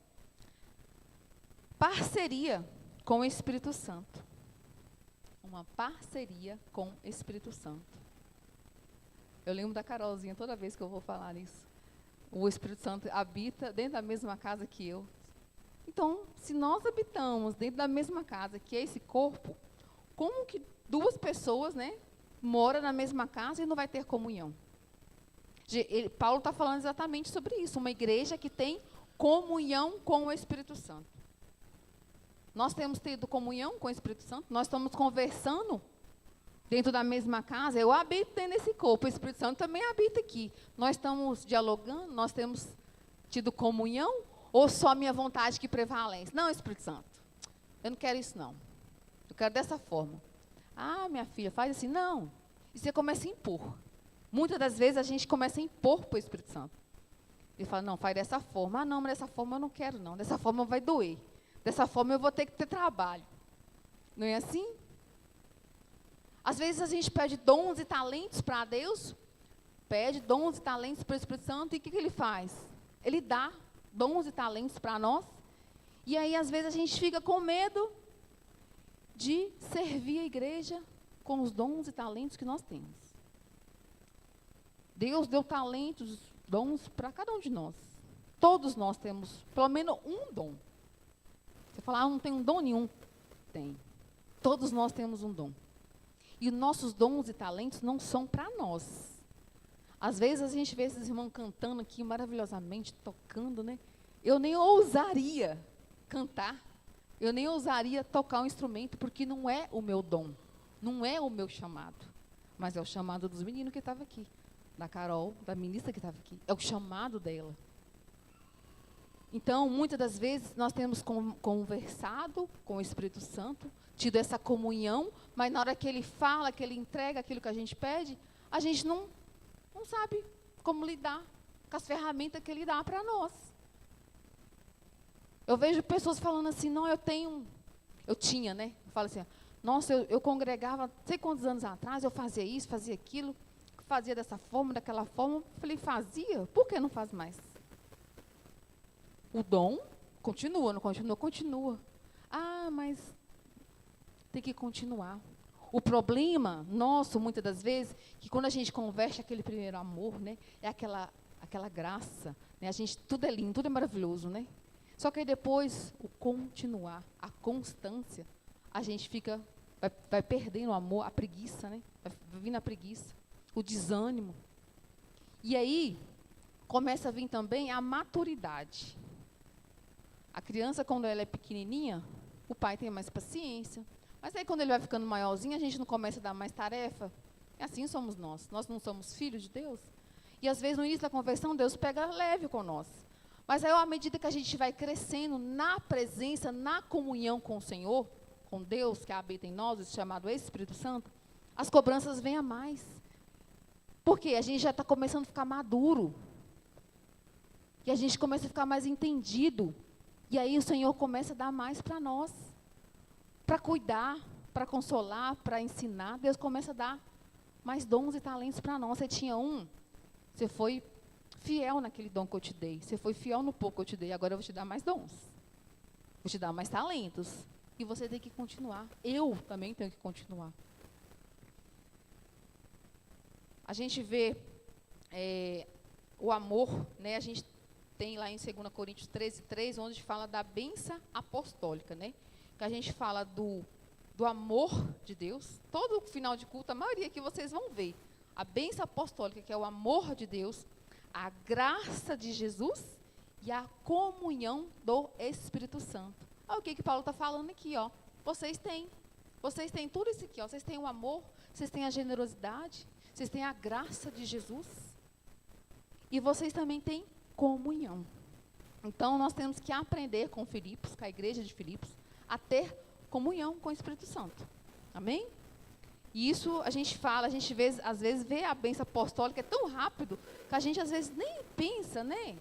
Parceria com o Espírito Santo. Uma parceria com o Espírito Santo. Eu lembro da Carolzinha toda vez que eu vou falar isso. O Espírito Santo habita dentro da mesma casa que eu. Então, se nós habitamos dentro da mesma casa, que é esse corpo, como que duas pessoas, moram na mesma casa e não vai ter comunhão? Paulo está falando exatamente sobre isso. Uma igreja que tem comunhão com o Espírito Santo. Nós temos tido comunhão com o Espírito Santo? Nós estamos conversando dentro da mesma casa, eu habito dentro desse corpo, o Espírito Santo também habita aqui. Nós estamos dialogando, nós temos tido comunhão, ou só a minha vontade que prevalece? Não, Espírito Santo, eu não quero isso não. Eu quero dessa forma. Ah, minha filha, faz assim. Não. E você começa a impor. Muitas das vezes a gente começa a impor para o Espírito Santo. Ele fala, não, faz dessa forma. Ah, não, mas dessa forma eu não quero não. Dessa forma vai doer. Dessa forma eu vou ter que ter trabalho. Não é assim? Às vezes a gente pede dons e talentos para Deus, pede dons e talentos para o Espírito Santo, e o que ele faz? Ele dá dons e talentos para nós, e aí às vezes a gente fica com medo de servir a igreja com os dons e talentos que nós temos. Deus deu talentos, dons para cada um de nós. Todos nós temos pelo menos um dom. Você fala, não tem um dom nenhum? Tem. Todos nós temos um dom. E nossos dons e talentos não são para nós. Às vezes a gente vê esses irmãos cantando aqui maravilhosamente, tocando, né? Eu nem ousaria cantar, eu nem ousaria tocar um instrumento, porque não é o meu dom, não é o meu chamado, mas é o chamado dos meninos que estavam aqui, da Carol, da ministra que estava aqui, é o chamado dela. Então, muitas das vezes, nós temos conversado com o Espírito Santo, tido essa comunhão, mas na hora que ele fala, que ele entrega aquilo que a gente pede, a gente não sabe como lidar com as ferramentas que ele dá para nós. Eu vejo pessoas falando assim, não, eu tinha, né? Eu falo assim, nossa, eu congregava, não sei quantos anos atrás, eu fazia isso, fazia aquilo, fazia dessa forma, daquela forma. Eu falei, fazia? Por que não faz mais? O dom continua, não continua? Continua. Ah, mas tem que continuar. O problema nosso, muitas das vezes, que quando a gente converte aquele primeiro amor, né, é aquela graça, né, tudo é lindo, tudo é maravilhoso, né? Só que aí depois, o continuar, a constância, a gente vai perdendo o amor, a preguiça, né? Vai vindo a preguiça, o desânimo. E aí, começa a vir também a maturidade. A criança, quando ela é pequenininha, o pai tem mais paciência. Mas aí, quando ele vai ficando maiorzinho, a gente não começa a dar mais tarefa. E assim somos nós. Nós não somos filhos de Deus. E, às vezes, no início da conversão, Deus pega leve com nós. Mas aí, à medida que a gente vai crescendo na presença, na comunhão com o Senhor, com Deus que habita em nós, esse chamado Espírito Santo, as cobranças vêm a mais. Porque a gente já está começando a ficar maduro. E a gente começa a ficar mais entendido. E aí o Senhor começa a dar mais para nós. Para cuidar, para consolar, para ensinar. Deus começa a dar mais dons e talentos para nós. Você tinha você foi fiel naquele dom que eu te dei. Você foi fiel no pouco que eu te dei. Agora eu vou te dar mais dons. Vou te dar mais talentos. E você tem que continuar. Eu também tenho que continuar. A gente vê o amor, né? A gente tem lá em 2 Coríntios 13:3, onde fala da bênção apostólica, né? Que a gente fala do amor de Deus. Todo final de culto, a maioria que vocês vão ver. A bênção apostólica, que é o amor de Deus, a graça de Jesus e a comunhão do Espírito Santo. Olha o que Paulo está falando aqui, ó. Vocês têm tudo isso aqui, ó. Vocês têm o amor, vocês têm a generosidade, vocês têm a graça de Jesus. E vocês também têm comunhão. Então, nós temos que aprender com Filipos, com a igreja de Filipos, a ter comunhão com o Espírito Santo. Amém? E isso a gente fala, a gente às vezes vê a bênção apostólica, é tão rápido, que a gente às vezes nem pensa, né?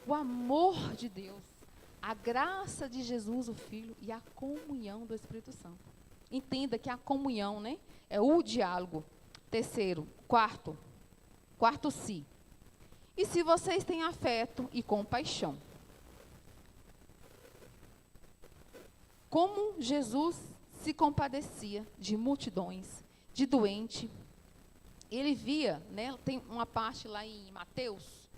O amor de Deus, a graça de Jesus, o Filho, e a comunhão do Espírito Santo. Entenda que a comunhão, né, é o diálogo. Quarto, se. E se vocês têm afeto e compaixão. Como Jesus se compadecia de multidões, de doente. Ele via, né, tem uma parte lá em Mateus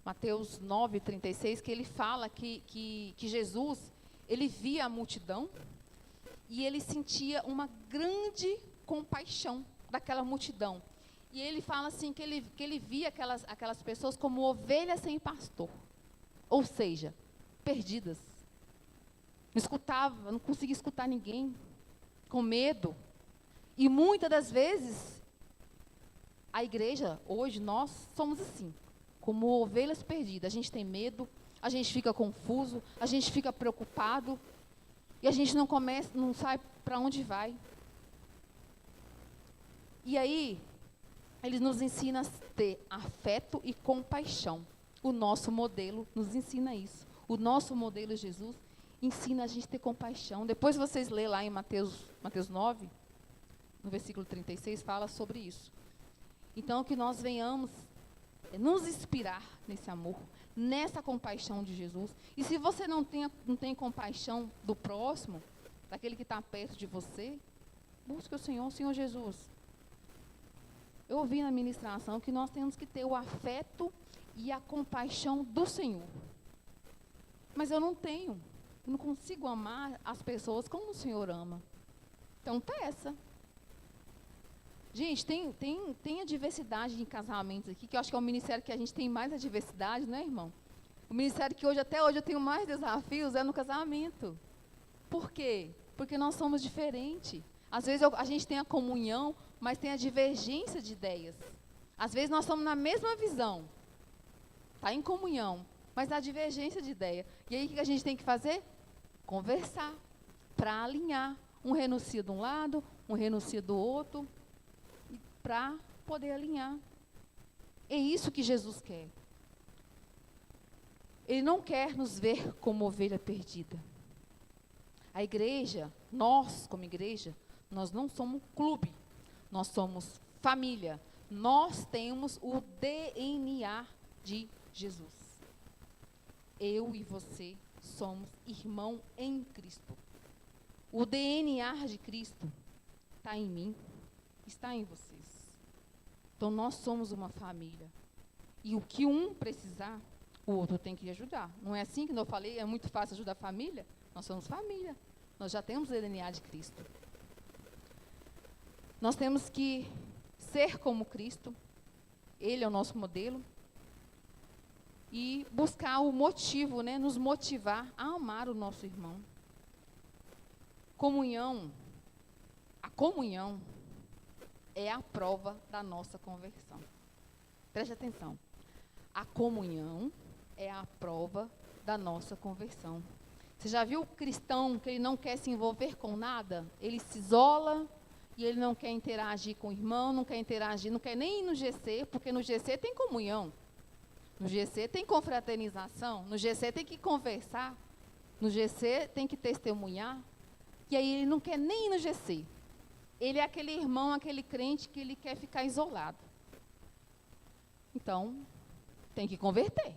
9:36, que ele fala que Jesus, ele via a multidão e ele sentia uma grande compaixão daquela multidão. E ele fala assim, que ele via aquelas pessoas como ovelhas sem pastor. Ou seja, perdidas. Não escutava, não conseguia escutar ninguém, com medo. E muitas das vezes, a igreja, hoje, nós somos assim, como ovelhas perdidas. A gente tem medo, a gente fica confuso, a gente fica preocupado, e a gente não sabe para onde vai. E aí, ele nos ensina a ter afeto e compaixão. O nosso modelo nos ensina isso. O nosso modelo Jesus ensina a gente a ter compaixão. Depois vocês lêem lá em Mateus 9, no versículo 36, fala sobre isso. Então, que nós venhamos nos inspirar nesse amor, nessa compaixão de Jesus. E se você não tem compaixão do próximo, daquele que está perto de você, busque o Senhor Jesus. Eu ouvi na ministração que nós temos que ter o afeto e a compaixão do Senhor. Mas eu não tenho. Eu não consigo amar as pessoas como o Senhor ama. Então, peça. Gente, tem a diversidade em casamentos aqui, que eu acho que é o ministério que a gente tem mais a diversidade, né, irmão? O ministério que até hoje eu tenho mais desafios é no casamento. Por quê? Porque nós somos diferentes. Às vezes a gente tem a comunhão, mas tem a divergência de ideias. Às vezes nós estamos na mesma visão. Está em comunhão, mas há divergência de ideia. E aí o que a gente tem que fazer? Conversar, para alinhar. Um renuncia de um lado, um renuncia do outro, para poder alinhar. É isso que Jesus quer. Ele não quer nos ver como ovelha perdida. A igreja, nós como igreja, nós não somos clube, nós somos família. Nós temos o DNA de Jesus. Eu e você somos irmão em Cristo. O DNA de Cristo está em mim, está em vocês. Então, nós somos uma família. E o que um precisar, o outro tem que ajudar. Não é assim que eu falei, é muito fácil ajudar a família? Nós somos família. Nós já temos o DNA de Cristo. Nós temos que ser como Cristo. Ele é o nosso modelo. E buscar o motivo, né, nos motivar a amar o nosso irmão. A comunhão é a prova da nossa conversão. Preste atenção. A comunhão é a prova da nossa conversão. Você já viu o cristão que ele não quer se envolver com nada? Ele se isola e ele não quer interagir com o irmão, não quer interagir, não quer nem ir no GC, porque no GC tem comunhão. No GC tem confraternização, no GC tem que conversar, no GC tem que testemunhar. E aí ele não quer nem ir no GC. Ele é aquele irmão, aquele crente que ele quer ficar isolado. Então, tem que converter.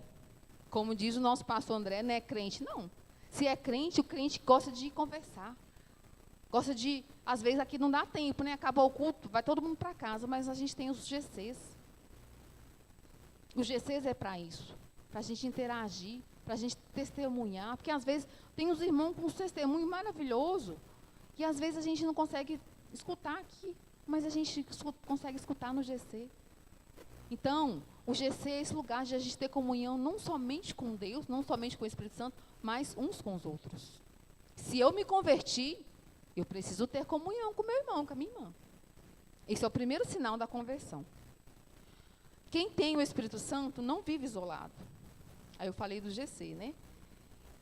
Como diz o nosso pastor André, não é crente, não. Se é crente, o crente gosta de conversar. Gosta de, às vezes aqui não dá tempo, né? Acabou o culto, vai todo mundo para casa, mas a gente tem os GCs. Os GCs é para isso, para a gente interagir, para a gente testemunhar, porque às vezes tem os irmãos com um testemunho maravilhoso, e às vezes a gente não consegue escutar aqui, mas a gente consegue escutar no GC. Então, o GC é esse lugar de a gente ter comunhão não somente com Deus, não somente com o Espírito Santo, mas uns com os outros. Se eu me converti, eu preciso ter comunhão com meu irmão, com a minha irmã. Esse é o primeiro sinal da conversão. Quem tem o Espírito Santo não vive isolado. Aí eu falei do GC, né?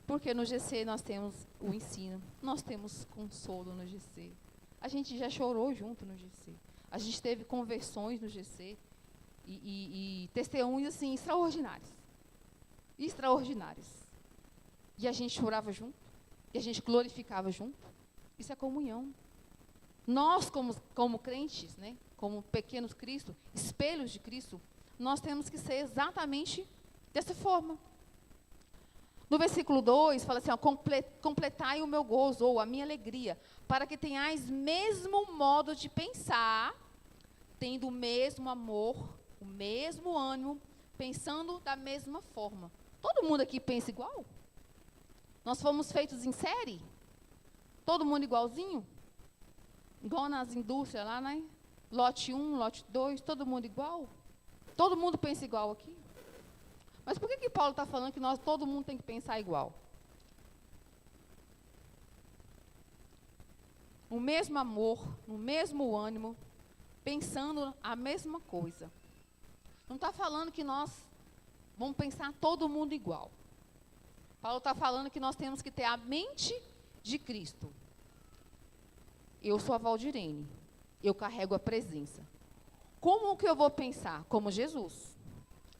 Porque no GC nós temos o ensino, nós temos consolo no GC. A gente já chorou junto no GC. A gente teve conversões no GC e testemunhos assim, extraordinários. Extraordinários. E a gente chorava junto, e a gente glorificava junto. Isso é comunhão. Nós, como crentes, né, como pequenos Cristo, espelhos de Cristo, nós temos que ser exatamente dessa forma. No versículo 2, fala assim, ó, completai o meu gozo, ou a minha alegria, para que tenhais mesmo modo de pensar, tendo o mesmo amor, o mesmo ânimo, pensando da mesma forma. Todo mundo aqui pensa igual? Nós fomos feitos em série? Todo mundo igualzinho? Igual nas indústrias lá, né? Lote 1, lote 2, todo mundo igual? Todo mundo pensa igual aqui? Mas por que Paulo está falando que todo mundo tem que pensar igual? o mesmo amor, no mesmo ânimo, pensando a mesma coisa. Não está falando que nós vamos pensar todo mundo igual. Paulo está falando que nós temos que ter a mente de Cristo. Eu sou a Valdirene, eu carrego a presença. Como que eu vou pensar? Como Jesus.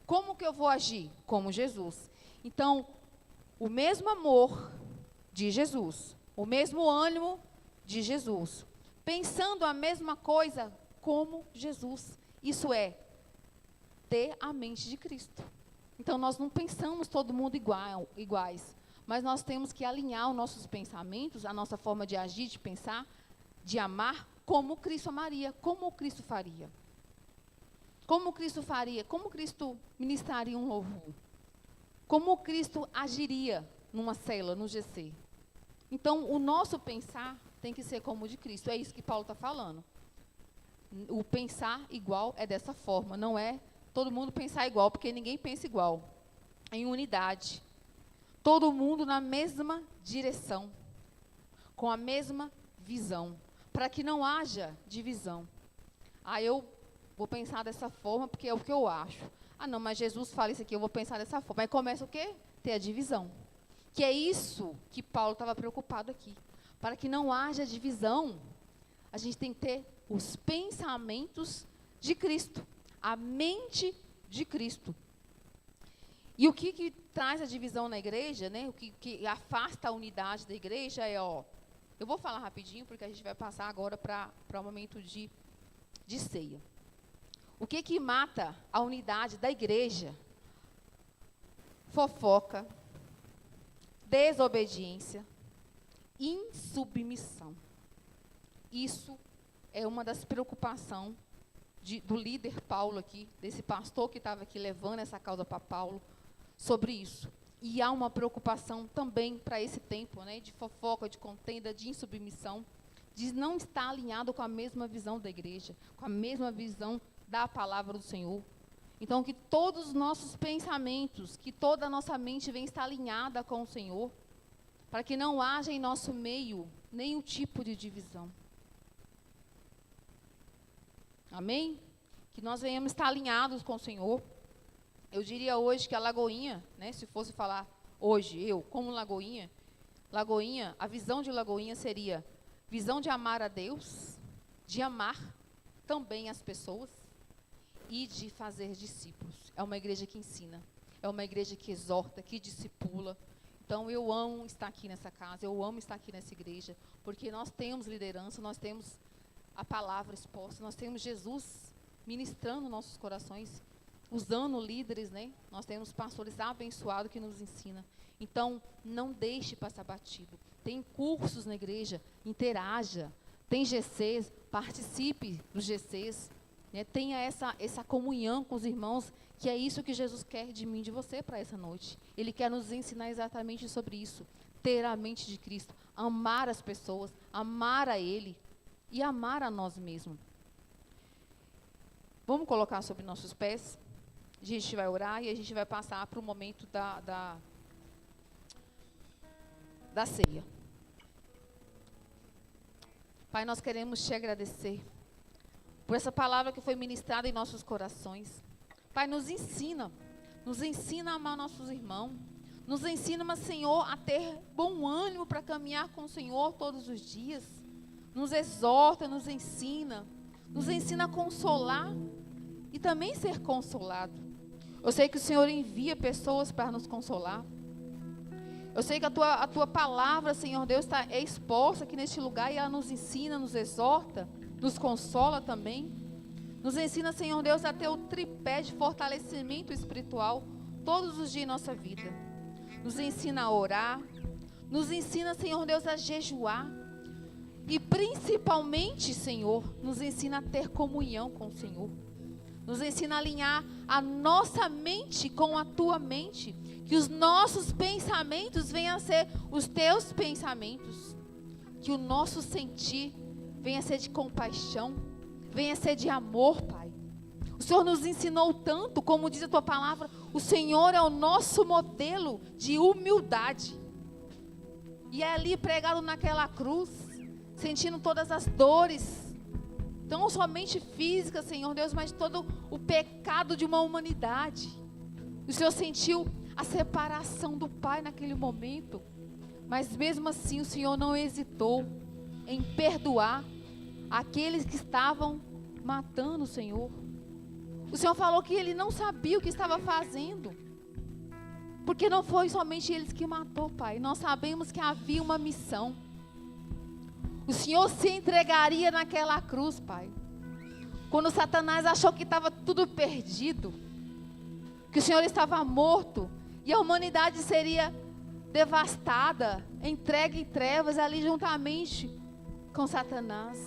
Como que eu vou agir? Como Jesus. Então, o mesmo amor de Jesus, o mesmo ânimo de Jesus, pensando a mesma coisa como Jesus. Isso é ter a mente de Cristo. Então, nós não pensamos todo mundo iguais, mas nós temos que alinhar os nossos pensamentos, a nossa forma de agir, de pensar, de amar, como Cristo amaria, como Cristo faria. Como Cristo faria, como Cristo ministraria um louvor. Como Cristo agiria numa célula, no GC. Então, o nosso pensar tem que ser como o de Cristo. É isso que Paulo está falando. O pensar igual é dessa forma, não é todo mundo pensar igual, porque ninguém pensa igual. Em unidade. Todo mundo na mesma direção, com a mesma visão, para que não haja divisão. Eu vou pensar dessa forma porque é o que eu acho. Não, mas Jesus fala isso aqui, eu vou pensar dessa forma. Aí começa o quê? Ter a divisão. Que é isso que Paulo estava preocupado aqui. Para que não haja divisão, a gente tem que ter os pensamentos de Cristo. A mente de Cristo. E o que traz a divisão na igreja, né? O que afasta a unidade da igreja é, eu vou falar rapidinho, porque a gente vai passar agora para o momento de ceia. O que mata a unidade da igreja? Fofoca, desobediência, insubmissão. Isso é uma das preocupações do líder Paulo aqui, desse pastor que estava aqui levando essa causa para Paulo, sobre isso. E há uma preocupação também para esse tempo, né, de fofoca, de contenda, de insubmissão, de não estar alinhado com a mesma visão da igreja, com a mesma visão da palavra do Senhor. Então, que todos os nossos pensamentos, que toda a nossa mente venha estar alinhada com o Senhor, para que não haja em nosso meio nenhum tipo de divisão. Amém? Que nós venhamos estar alinhados com o Senhor. Eu diria hoje que a Lagoinha, né, se fosse falar hoje, eu como Lagoinha, a visão de Lagoinha seria visão de amar a Deus, de amar também as pessoas e de fazer discípulos. É uma igreja que ensina, é uma igreja que exorta, que discipula. Então, eu amo estar aqui nessa casa, eu amo estar aqui nessa igreja, porque nós temos liderança, nós temos a palavra exposta, nós temos Jesus ministrando nossos corações, usando líderes, né? Nós temos pastores abençoados que nos ensinam. Então, não deixe passar batido. Tem cursos na igreja, interaja. Tem GCs, participe dos GCs. Né? Tenha essa comunhão com os irmãos, que é isso que Jesus quer de mim e de você para essa noite. Ele quer nos ensinar exatamente sobre isso. Ter a mente de Cristo, amar as pessoas, amar a Ele e amar a nós mesmos. Vamos colocar sobre nossos pés. A gente vai orar e a gente vai passar para o momento da ceia. Pai, nós queremos te agradecer por essa palavra que foi ministrada em nossos corações. Pai, nos ensina a amar nossos irmãos. Nos ensina, mas, Senhor, a ter bom ânimo para caminhar com o Senhor todos os dias. Nos exorta, nos ensina a consolar e também ser consolado. Eu sei que o Senhor envia pessoas para nos consolar. Eu sei que a tua palavra, Senhor Deus, é exposta aqui neste lugar e ela nos ensina, nos exorta, nos consola também. Nos ensina, Senhor Deus, a ter o tripé de fortalecimento espiritual todos os dias em nossa vida. Nos ensina a orar, nos ensina, Senhor Deus, a jejuar. E principalmente, Senhor, nos ensina a ter comunhão com o Senhor. Nos ensina a alinhar a nossa mente com a tua mente. Que os nossos pensamentos venham a ser os teus pensamentos. Que o nosso sentir venha a ser de compaixão, venha a ser de amor, Pai. O Senhor nos ensinou tanto, como diz a tua palavra, o Senhor é o nosso modelo de humildade. E é ali pregado naquela cruz, sentindo todas as dores, não somente físicas, Senhor Deus, mas todo o pecado de uma humanidade. O Senhor sentiu a separação do Pai naquele momento, mas mesmo assim o Senhor não hesitou em perdoar aqueles que estavam matando o Senhor. O Senhor falou que Ele não sabia o que estava fazendo, porque não foi somente eles que matou, Pai. Nós sabemos que havia uma missão. O Senhor se entregaria naquela cruz, Pai. Quando Satanás achou que estava tudo perdido, que o Senhor estava morto e a humanidade seria devastada, entregue em trevas ali juntamente com Satanás.